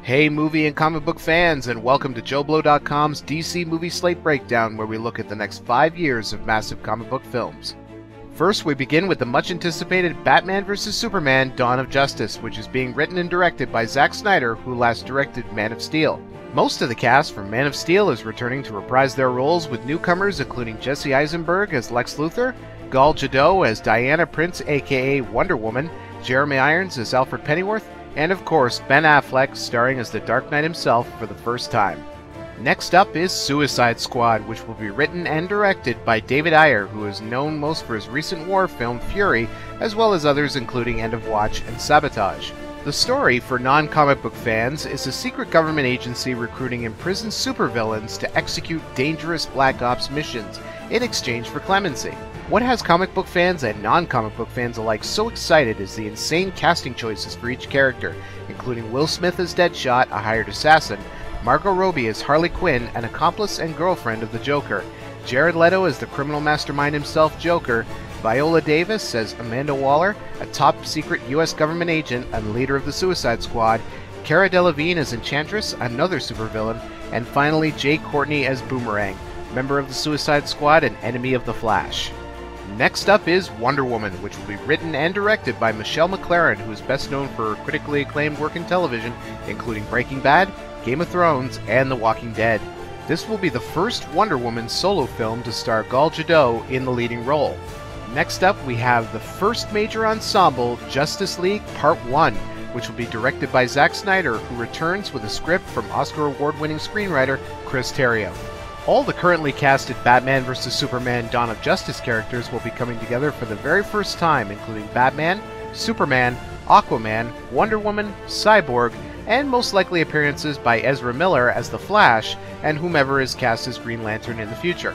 Hey movie and comic book fans, and welcome to JoBlo.com's DC Movie Slate Breakdown, where we look at the next 5 years of massive comic book films. First, we begin with the much-anticipated Batman vs. Superman: Dawn of Justice, which is being written and directed by Zack Snyder, who last directed Man of Steel. Most of the cast from Man of Steel is returning to reprise their roles, with newcomers including Jesse Eisenberg as Lex Luthor, Gal Gadot as Diana Prince aka Wonder Woman, Jeremy Irons as Alfred Pennyworth, and of course Ben Affleck starring as the Dark Knight himself for the first time. Next up is Suicide Squad, which will be written and directed by David Ayer, who is known most for his recent war film Fury, as well as others including End of Watch and Sabotage. The story, for non-comic book fans, is a secret government agency recruiting imprisoned supervillains to execute dangerous Black Ops missions in exchange for clemency. What has comic book fans and non-comic book fans alike so excited is the insane casting choices for each character, including Will Smith as Deadshot, a hired assassin, Margot Robbie as Harley Quinn, an accomplice and girlfriend of the Joker, Jared Leto as the criminal mastermind himself, Joker, Viola Davis as Amanda Waller, a top-secret U.S. government agent and leader of the Suicide Squad, Cara Delevingne as Enchantress, another supervillain, and finally Jai Courtney as Boomerang, member of the Suicide Squad and enemy of the Flash. Next up is Wonder Woman, which will be written and directed by Michelle MacLaren, who is best known for her critically acclaimed work in television, including Breaking Bad, Game of Thrones, and The Walking Dead. This will be the first Wonder Woman solo film to star Gal Gadot in the leading role. Next up, we have the first major ensemble, Justice League Part 1, which will be directed by Zack Snyder, who returns with a script from Oscar award-winning screenwriter Chris Terrio. All the currently casted Batman vs. Superman: Dawn of Justice characters will be coming together for the very first time, including Batman, Superman, Aquaman, Wonder Woman, Cyborg, and most likely appearances by Ezra Miller as the Flash, and whomever is cast as Green Lantern in the future.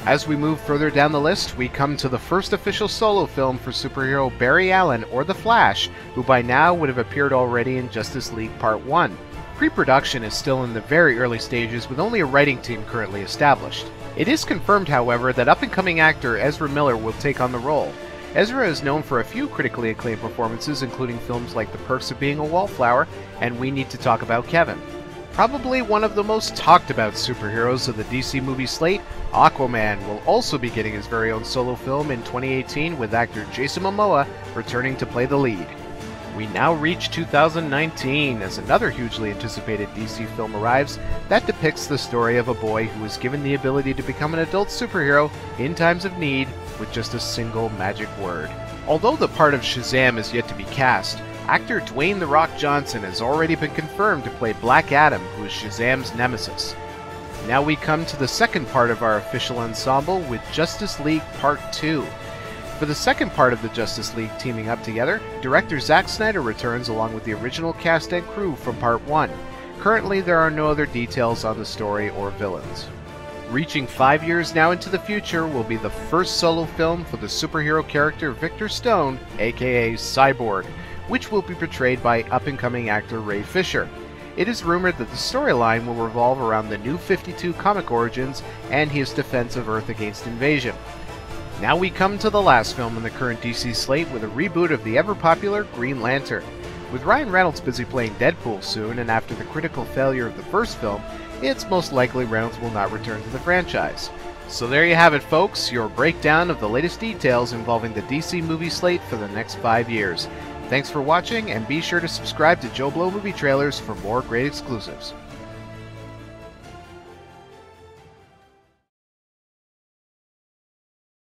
As we move further down the list, we come to the first official solo film for superhero Barry Allen, or the Flash, who by now would have appeared already in Justice League Part 1. Pre-production is still in the very early stages, with only a writing team currently established. It is confirmed, however, that up-and-coming actor Ezra Miller will take on the role. Ezra is known for a few critically acclaimed performances, including films like The Perks of Being a Wallflower and We Need to Talk About Kevin. Probably one of the most talked about superheroes of the DC movie slate, Aquaman will also be getting his very own solo film in 2018, with actor Jason Momoa returning to play the lead. We now reach 2019 as another hugely anticipated DC film arrives that depicts the story of a boy who is given the ability to become an adult superhero in times of need with just a single magic word. Although the part of Shazam is yet to be cast, actor Dwayne "The Rock" Johnson has already been confirmed to play Black Adam, who is Shazam's nemesis. Now we come to the second part of our official ensemble with Justice League Part 2. For the second part of the Justice League teaming up together, director Zack Snyder returns along with the original cast and crew from Part 1. Currently, there are no other details on the story or villains. Reaching 5 years now into the future will be the first solo film for the superhero character Victor Stone, aka Cyborg, which will be portrayed by up-and-coming actor Ray Fisher. It is rumored that the storyline will revolve around the New 52 comic origins and his defense of Earth against invasion. Now we come to the last film in the current DC slate, with a reboot of the ever-popular Green Lantern. With Ryan Reynolds busy playing Deadpool soon, and after the critical failure of the first film, it's most likely Reynolds will not return to the franchise. So there you have it, folks, your breakdown of the latest details involving the DC movie slate for the next 5 years. Thanks for watching, and be sure to subscribe to JoBlo Movie Trailers for more great exclusives.